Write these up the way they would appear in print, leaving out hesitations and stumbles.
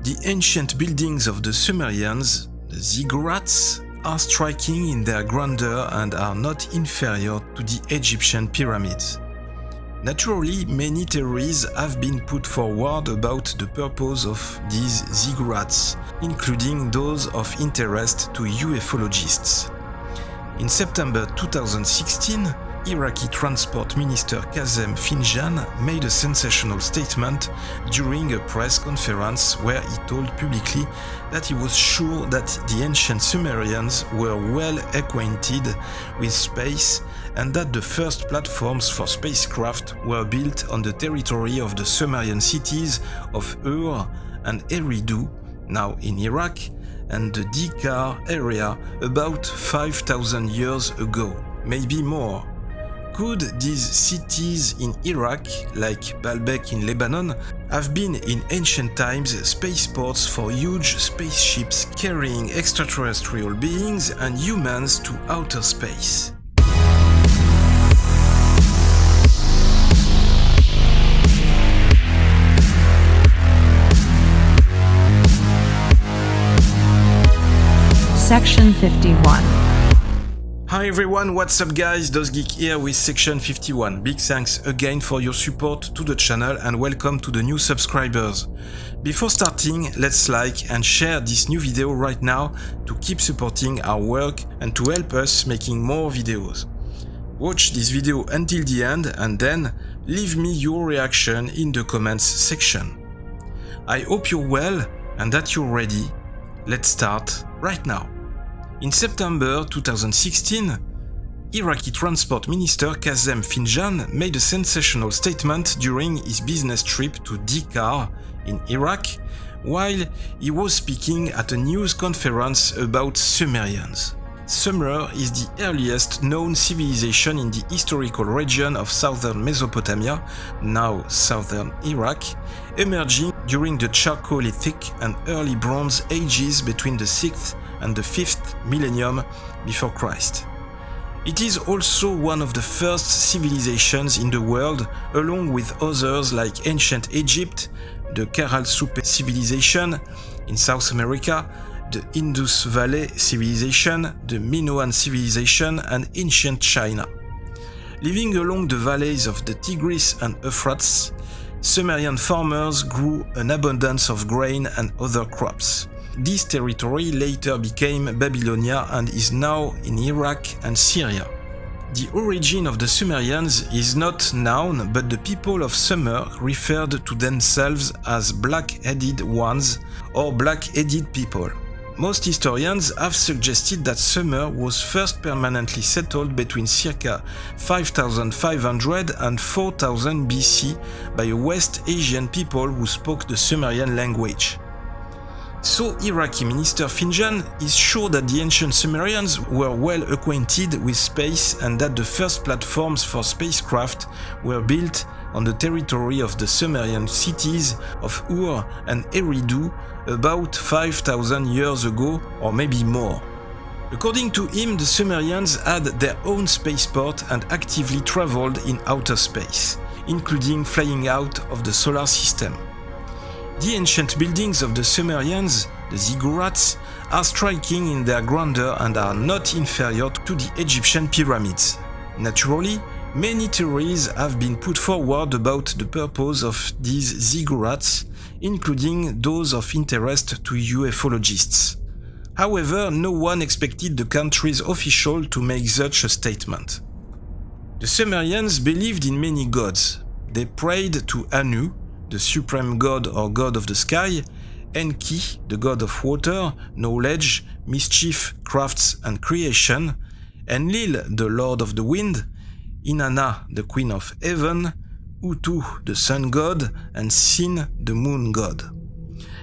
The ancient buildings of the Sumerians, the Ziggurats, are striking in their grandeur and are not inferior to the Egyptian pyramids. Naturally, many theories have been put forward about the purpose of these ziggurats, including those of interest to ufologists. In September 2016, Iraqi Transport Minister Kazem Finjan made a sensational statement during a press conference where he told publicly that he was sure that the ancient Sumerians were well acquainted with space and that the first platforms for spacecraft were built on the territory of the Sumerian cities of Ur and Eridu, now in Iraq, and the Dhi Qar area about 5,000 years ago, maybe more. Could these cities in Iraq, like Baalbek in Lebanon, have been in ancient times spaceports for huge spaceships carrying extraterrestrial beings and humans to outer space? Section 51. Hi everyone, what's up guys, DOZgeek here with Section 51. Big thanks again for your support to the channel and welcome to the new subscribers. Before starting, let's like and share this new video right now to keep supporting our work and to help us making more videos. Watch this video until the end and then leave me your reaction in the comments section. I hope you're well and that you're ready. Let's start right now. In September 2016, Iraqi Transport Minister Kazem Finjan made a sensational statement during his business trip to Dhi Qar in Iraq while he was speaking at a news conference about Sumerians. Sumer is the earliest known civilization in the historical region of southern Mesopotamia, now southern Iraq, emerging during the Chalcolithic and early Bronze Ages between the 6th and the 5th millennium before Christ. It is also one of the first civilizations in the world, along with others like ancient Egypt, the Caral Soupe civilization in South America, the Indus Valley civilization, the Minoan civilization, and ancient China. Living along the valleys of the Tigris and Euphrates, Sumerian farmers grew an abundance of grain and other crops. This territory later became Babylonia and is now in Iraq and Syria. The origin of the Sumerians is not known, but the people of Sumer referred to themselves as black-headed ones or black-headed people. Most historians have suggested that Sumer was first permanently settled between circa 5500 and 4000 BC by a West Asian people who spoke the Sumerian language. So Iraqi Minister Finjan is sure that the ancient Sumerians were well acquainted with space and that the first platforms for spacecraft were built on the territory of the Sumerian cities of Ur and Eridu about 5,000 years ago or maybe more. According to him, the Sumerians had their own spaceport and actively traveled in outer space, including flying out of the solar system. The ancient buildings of the Sumerians, the Ziggurats, are striking in their grandeur and are not inferior to the Egyptian pyramids. Naturally, many theories have been put forward about the purpose of these Ziggurats, including those of interest to ufologists. However, no one expected the country's official to make such a statement. The Sumerians believed in many gods. They prayed to Anu, the supreme god or god of the sky, Enki, the god of water, knowledge, mischief, crafts and creation, Enlil, the lord of the wind, Inanna, the queen of heaven, Utu, the sun god, and Sin, the moon god.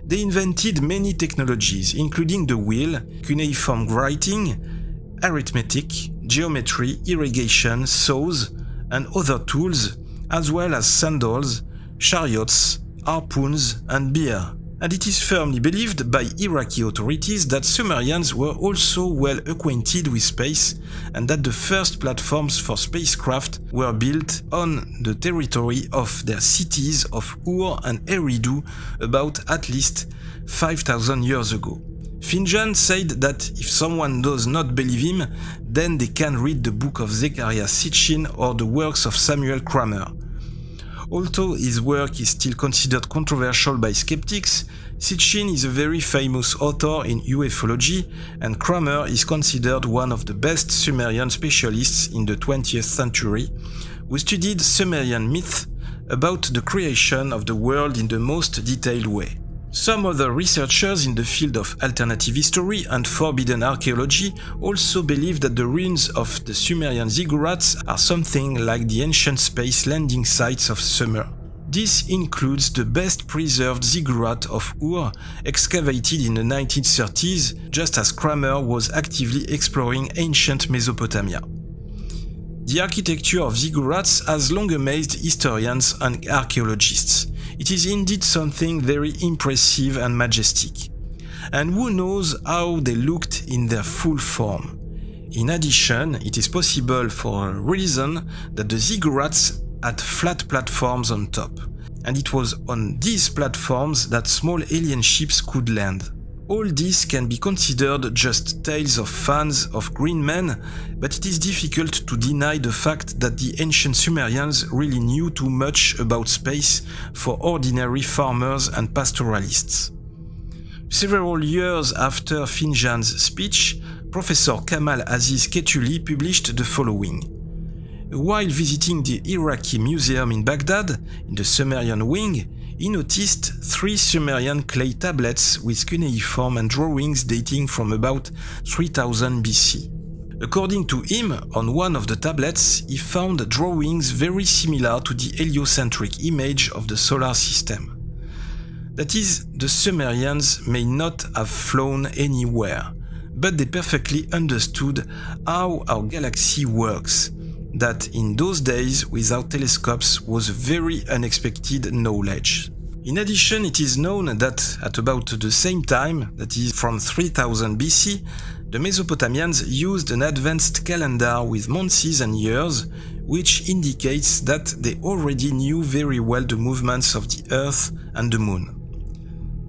They invented many technologies, including the wheel, cuneiform writing, arithmetic, geometry, irrigation, saws, and other tools, as well as sandals, chariots, harpoons, and beer. And it is firmly believed by Iraqi authorities that Sumerians were also well acquainted with space and that the first platforms for spacecraft were built on the territory of their cities of Ur and Eridu about at least 5,000 years ago. Finjan said that if someone does not believe him, then they can read the book of Zecharia Sitchin or the works of Samuel Kramer. Although his work is still considered controversial by skeptics, Sitchin is a very famous author in ufology, and Kramer is considered one of the best Sumerian specialists in the 20th century, who studied Sumerian myth about the creation of the world in the most detailed way. Some other researchers in the field of alternative history and forbidden archaeology also believe that the ruins of the Sumerian Ziggurats are something like the ancient space landing sites of Sumer. This includes the best preserved ziggurat of Ur, excavated in the 1930s, just as Kramer was actively exploring ancient Mesopotamia. The architecture of ziggurats has long amazed historians and archaeologists. It is indeed something very impressive and majestic. And who knows how they looked in their full form. In addition, it is possible for a reason that the ziggurats had flat platforms on top. And it was on these platforms that small alien ships could land. All this can be considered just tales of fans of green men, but it is difficult to deny the fact that the ancient Sumerians really knew too much about space for ordinary farmers and pastoralists. Several years after Finjan's speech, Professor Kamal Aziz Ketuli published the following. While visiting the Iraqi museum in Baghdad, in the Sumerian wing, he noticed 3 Sumerian clay tablets with cuneiform and drawings dating from about 3000 BC. According to him, on one of the tablets, he found drawings very similar to the heliocentric image of the solar system. That is, the Sumerians may not have flown anywhere, but they perfectly understood how our galaxy works. That in those days, without telescopes, was very unexpected knowledge. In addition, it is known that at about the same time, that is from 3000 BC, the Mesopotamians used an advanced calendar with months and years, which indicates that they already knew very well the movements of the Earth and the Moon.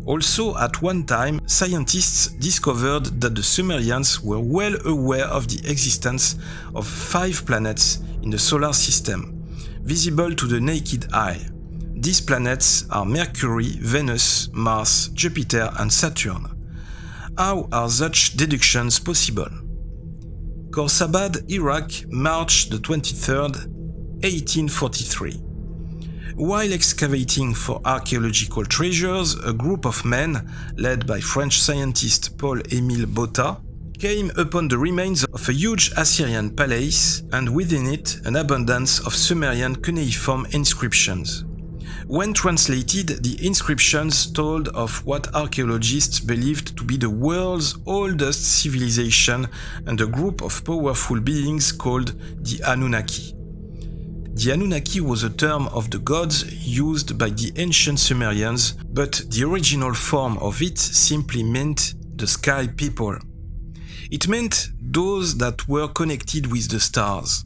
Also, at one time, scientists discovered that the Sumerians were well aware of the existence of 5 planets in the solar system, visible to the naked eye. These planets are Mercury, Venus, Mars, Jupiter, and Saturn. How are such deductions possible? Khorsabad, Iraq, March the 23rd, 1843. While excavating for archaeological treasures, a group of men, led by French scientist Paul-Émile Botta, came upon the remains of a huge Assyrian palace and within it an abundance of Sumerian cuneiform inscriptions. When translated, the inscriptions told of what archaeologists believed to be the world's oldest civilization and a group of powerful beings called the Anunnaki. The Anunnaki was a term of the gods used by the ancient Sumerians, but the original form of it simply meant the sky people. It meant those that were connected with the stars.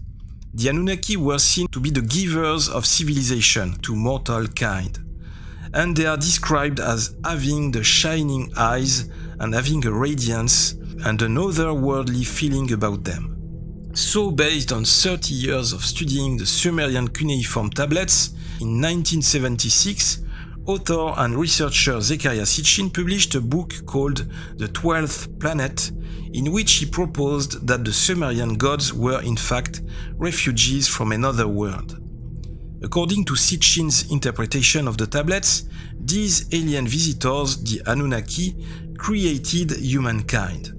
The Anunnaki were seen to be the givers of civilization to mortal kind, and they are described as having the shining eyes and having a radiance and an otherworldly feeling about them. So, based on 30 years of studying the Sumerian cuneiform tablets, in 1976, author and researcher Zecharia Sitchin published a book called The 12th Planet, in which he proposed that the Sumerian gods were in fact refugees from another world. According to Sitchin's interpretation of the tablets, these alien visitors, the Anunnaki, created humankind.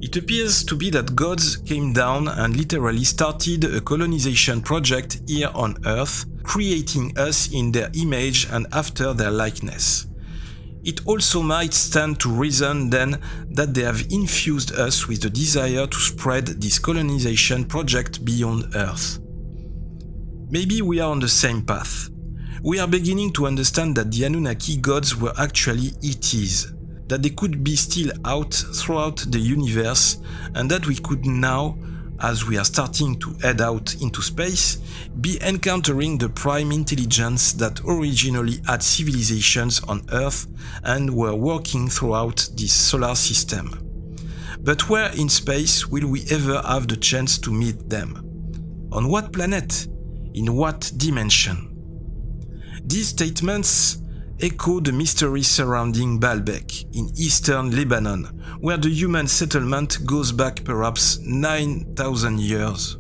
It appears to be that gods came down and literally started a colonization project here on Earth, creating us in their image and after their likeness. It also might stand to reason then that they have infused us with the desire to spread this colonization project beyond Earth. Maybe we are on the same path. We are beginning to understand that the Anunnaki gods were actually ETs, that they could be still out throughout the universe, and that we could now as we are starting to head out into space, be encountering the prime intelligence that originally had civilizations on Earth and were working throughout this solar system. But where in space will we ever have the chance to meet them? On what planet? In what dimension? These statements echo the mystery surrounding Baalbek in eastern Lebanon, where the human settlement goes back perhaps 9,000 years.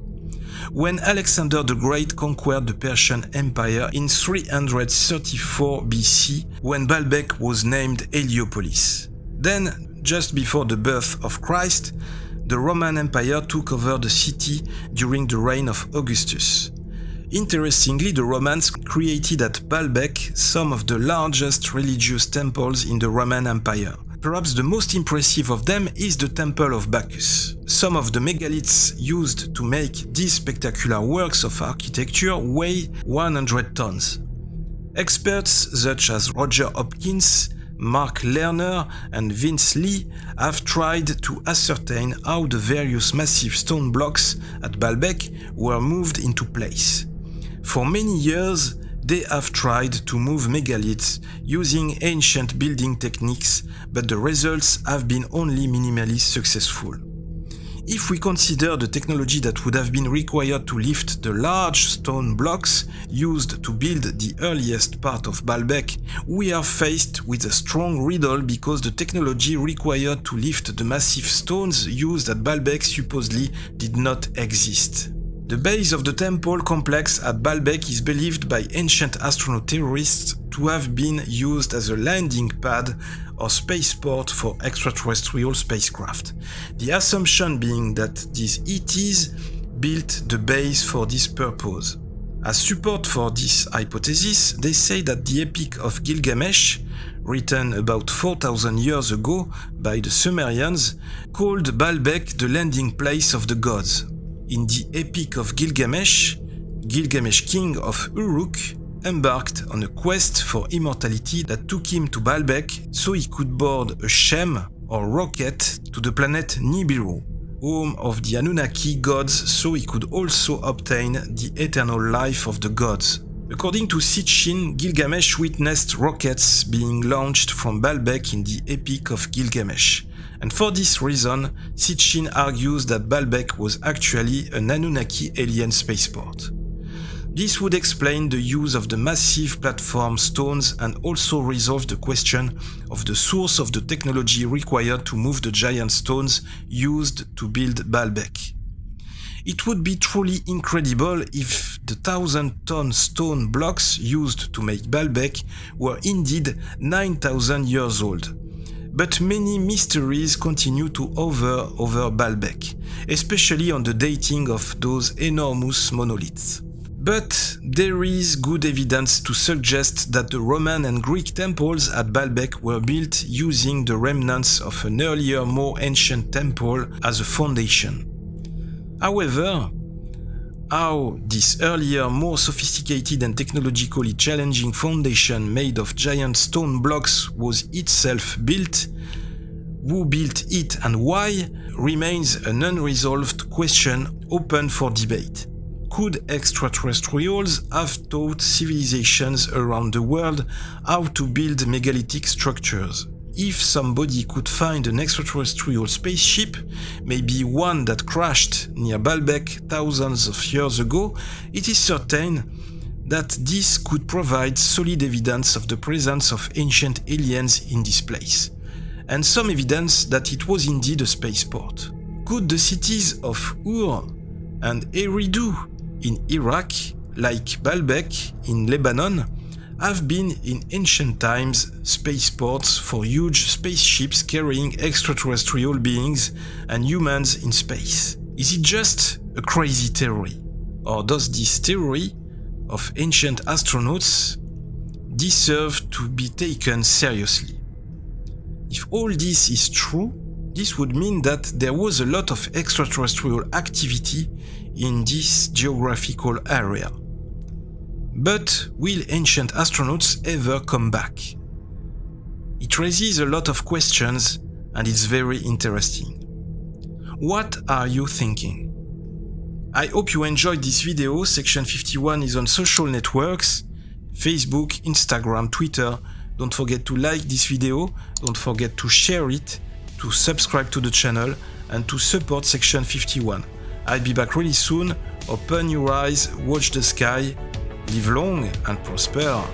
When Alexander the Great conquered the Persian Empire in 334 BC, when Baalbek was named Heliopolis. Then, just before the birth of Christ, the Roman Empire took over the city during the reign of Augustus. Interestingly, the Romans created at Baalbek some of the largest religious temples in the Roman Empire. Perhaps the most impressive of them is the Temple of Bacchus. Some of the megaliths used to make these spectacular works of architecture weigh 100 tons. Experts such as Roger Hopkins, Mark Lerner and Vince Lee have tried to ascertain how the various massive stone blocks at Baalbek were moved into place. For many years, they have tried to move megaliths using ancient building techniques, but the results have been only minimally successful. If we consider the technology that would have been required to lift the large stone blocks used to build the earliest part of Baalbek, we are faced with a strong riddle because the technology required to lift the massive stones used at Baalbek supposedly did not exist. The base of the temple complex at Baalbek is believed by ancient astronaut theorists to have been used as a landing pad or spaceport for extraterrestrial spacecraft. The assumption being that these ETs built the base for this purpose. As support for this hypothesis, they say that the Epic of Gilgamesh, written about 4,000 years ago by the Sumerians, called Baalbek the landing place of the gods. In the Epic of Gilgamesh, Gilgamesh king of Uruk embarked on a quest for immortality that took him to Baalbek so he could board a Shem or rocket to the planet Nibiru, home of the Anunnaki gods, so he could also obtain the eternal life of the gods. According to Sitchin, Gilgamesh witnessed rockets being launched from Baalbek in the Epic of Gilgamesh. And for this reason, Sitchin argues that Baalbek was actually an Anunnaki alien spaceport. This would explain the use of the massive platform stones and also resolve the question of the source of the technology required to move the giant stones used to build Baalbek. It would be truly incredible if the 1,000-ton stone blocks used to make Baalbek were indeed 9,000 years old. But many mysteries continue to hover over Baalbek, especially on the dating of those enormous monoliths. But there is good evidence to suggest that the Roman and Greek temples at Baalbek were built using the remnants of an earlier, more ancient temple as a foundation. However, how this earlier, more sophisticated and technologically challenging foundation made of giant stone blocks was itself built, who built it and why, remains an unresolved question open for debate. Could extraterrestrials have taught civilizations around the world how to build megalithic structures? If somebody could find an extraterrestrial spaceship, maybe one that crashed near Baalbek thousands of years ago, it is certain that this could provide solid evidence of the presence of ancient aliens in this place, and some evidence that it was indeed a spaceport. Could the cities of Ur and Eridu in Iraq, like Baalbek in Lebanon, have been in ancient times spaceports for huge spaceships carrying extraterrestrial beings and humans in space? Is it just a crazy theory? Or does this theory of ancient astronauts deserve to be taken seriously? If all this is true, this would mean that there was a lot of extraterrestrial activity in this geographical area. But will ancient astronauts ever come back? It raises a lot of questions and it's very interesting. What are you thinking? I hope you enjoyed this video. Section 51 is on social networks, Facebook, Instagram, Twitter. Don't forget to like this video, don't forget to share it, to subscribe to the channel, and to support Section 51. I'll be back really soon. Open your eyes, watch the sky, live long and prosper.